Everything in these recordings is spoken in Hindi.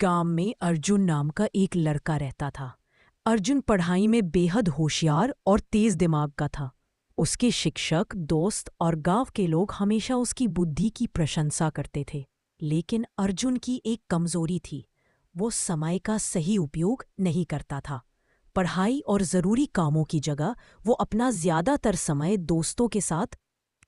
गांव में अर्जुन नाम का एक लड़का रहता था। अर्जुन पढ़ाई में बेहद होशियार और तेज दिमाग का था। उसके शिक्षक, दोस्त और गांव के लोग हमेशा उसकी बुद्धि की प्रशंसा करते थे। लेकिन अर्जुन की एक कमजोरी थी, वो समय का सही उपयोग नहीं करता था। पढ़ाई और ज़रूरी कामों की जगह वो अपना ज़्यादातर समय दोस्तों के साथ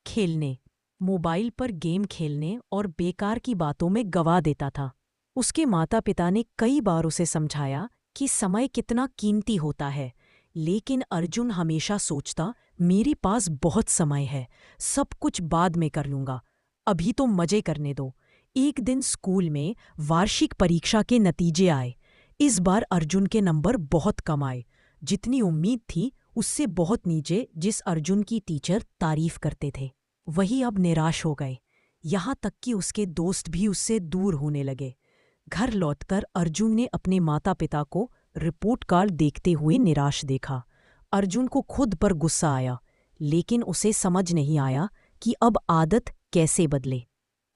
खेलने, मोबाइल पर गेम खेलने और बेकार की बातों में गवा देता था। उसके माता पिता ने कई बार उसे समझाया कि समय कितना कीमती होता है, लेकिन अर्जुन हमेशा सोचता, मेरे पास बहुत समय है, सब कुछ बाद में कर लूंगा, अभी तो मजे करने दो। एक दिन स्कूल में वार्षिक परीक्षा के नतीजे आए। इस बार अर्जुन के नंबर बहुत कम आए, जितनी उम्मीद थी उससे बहुत नीचे। जिस अर्जुन की टीचर तारीफ करते थे, वही अब निराश हो गए। यहाँ तक कि उसके दोस्त भी उससे दूर होने लगे। घर लौटकर अर्जुन ने अपने माता पिता को रिपोर्ट कार्ड देखते हुए निराश देखा। अर्जुन को खुद पर गुस्सा आया, लेकिन उसे समझ नहीं आया कि अब आदत कैसे बदले।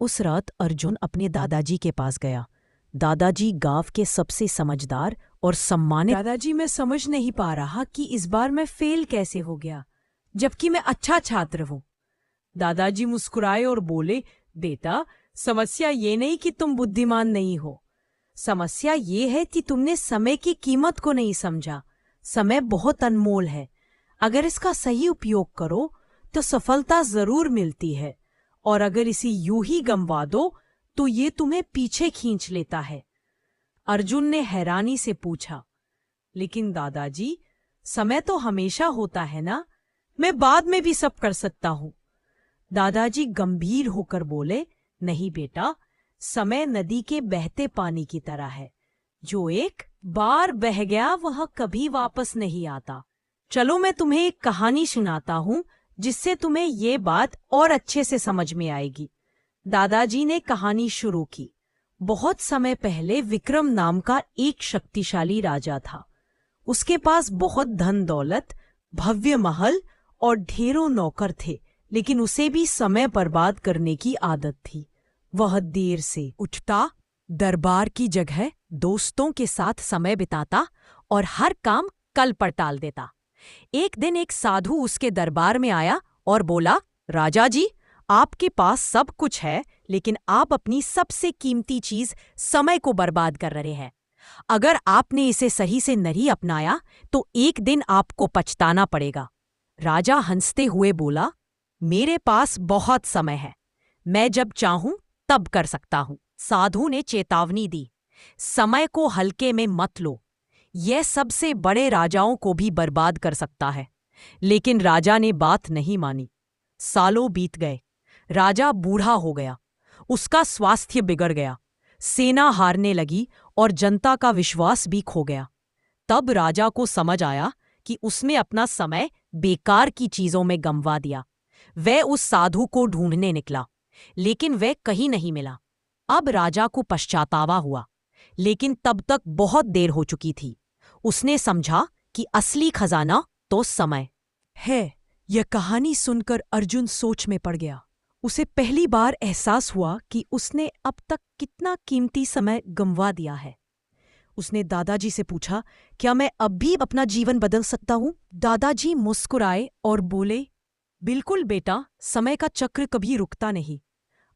उस रात अर्जुन अपने दादाजी के पास गया। दादाजी गांव के सबसे समझदार और सम्मानित। दादाजी, मैं समझ नहीं पा रहा कि इस बार मैं फेल कैसे हो गया, जबकि मैं अच्छा छात्र हूँ। दादाजी मुस्कुराए और बोले, बेटा, समस्या ये नहीं कि तुम बुद्धिमान नहीं हो, समस्या ये है कि तुमने समय की कीमत को नहीं समझा। समय बहुत अनमोल है, अगर इसका सही उपयोग करो तो सफलता जरूर मिलती है, और अगर इसे यूं ही गंवा दो तो ये तुम्हें पीछे खींच लेता है। अर्जुन ने हैरानी से पूछा, लेकिन दादाजी, समय तो हमेशा होता है ना, मैं बाद में भी सब कर सकता हूँ। दादाजी गंभीर होकर बोले, नहीं बेटा, समय नदी के बहते पानी की तरह है, जो एक बार बह गया वह कभी वापस नहीं आता। चलो मैं तुम्हें एक कहानी सुनाता हूँ, जिससे तुम्हें ये बात और अच्छे से समझ में आएगी। दादाजी ने कहानी शुरू की। बहुत समय पहले विक्रम नाम का एक शक्तिशाली राजा था। उसके पास बहुत धन दौलत, भव्य महल और ढेरों नौकर थे, लेकिन उसे भी समय बर्बाद करने की आदत थी। वह देर से उठता, दरबार की जगह दोस्तों के साथ समय बिताता और हर काम कल पर टाल देता। एक दिन एक साधु उसके दरबार में आया और बोला, राजा जी, आपके पास सब कुछ है, लेकिन आप अपनी सबसे कीमती चीज समय को बर्बाद कर रहे हैं। अगर आपने इसे सही से नहीं अपनाया तो एक दिन आपको पछताना पड़ेगा। राजा हंसते हुए बोला, मेरे पास बहुत समय है, मैं जब चाहूं तब कर सकता हूं। साधु ने चेतावनी दी, समय को हल्के में मत लो, यह सबसे बड़े राजाओं को भी बर्बाद कर सकता है। लेकिन राजा ने बात नहीं मानी। सालों बीत गए, राजा बूढ़ा हो गया, उसका स्वास्थ्य बिगड़ गया, सेना हारने लगी और जनता का विश्वास भी खो गया। तब राजा को समझ आया कि उसने अपना समय बेकार की चीजों में गंवा दिया। वह उस साधु को ढूंढने निकला, लेकिन वह कहीं नहीं मिला। अब राजा को पश्चातावा हुआ, लेकिन तब तक बहुत देर हो चुकी थी। उसने समझा कि असली खजाना तो समय है। यह कहानी सुनकर अर्जुन सोच में पड़ गया। उसे पहली बार एहसास हुआ कि उसने अब तक कितना कीमती समय गंवा दिया है। उसने दादाजी से पूछा, क्या मैं अब भी अपना जीवन बदल सकता हूँ? दादाजी मुस्कुराए और बोले, बिल्कुल बेटा, समय का चक्र कभी रुकता नहीं।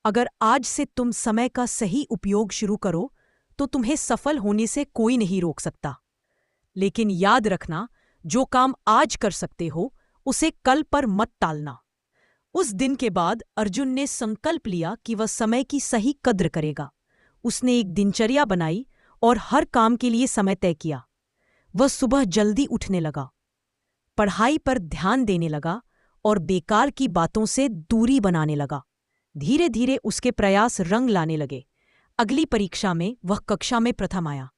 अगर आज से तुम समय का सही उपयोग शुरू करो तो तुम्हें सफल होने से कोई नहीं रोक सकता। लेकिन याद रखना, जो काम आज कर सकते हो उसे कल पर मत टालना। उस दिन के बाद अर्जुन ने संकल्प लिया कि वह समय की सही कद्र करेगा। उसने एक दिनचर्या बनाई और हर काम के लिए समय तय किया। वह सुबह जल्दी उठने लगा, पढ़ाई पर ध्यान देने लगा और बेकार की बातों से दूरी बनाने लगा। धीरे धीरे उसके प्रयास रंग लाने लगे। अगली परीक्षा में वह कक्षा में प्रथम आया।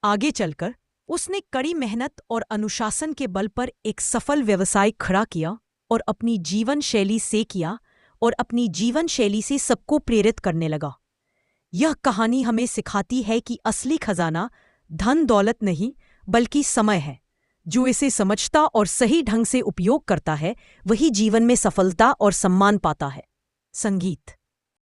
आगे चलकर उसने कड़ी मेहनत और अनुशासन के बल पर एक सफल व्यवसाय खड़ा किया और अपनी जीवन शैली से किया और अपनी जीवन शैली से सबको प्रेरित करने लगा। यह कहानी हमें सिखाती है कि असली खजाना धन दौलत नहीं, बल्कि समय है। जो इसे समझता और सही ढंग से उपयोग करता है, वही जीवन में सफलता और सम्मान पाता है। संगीत।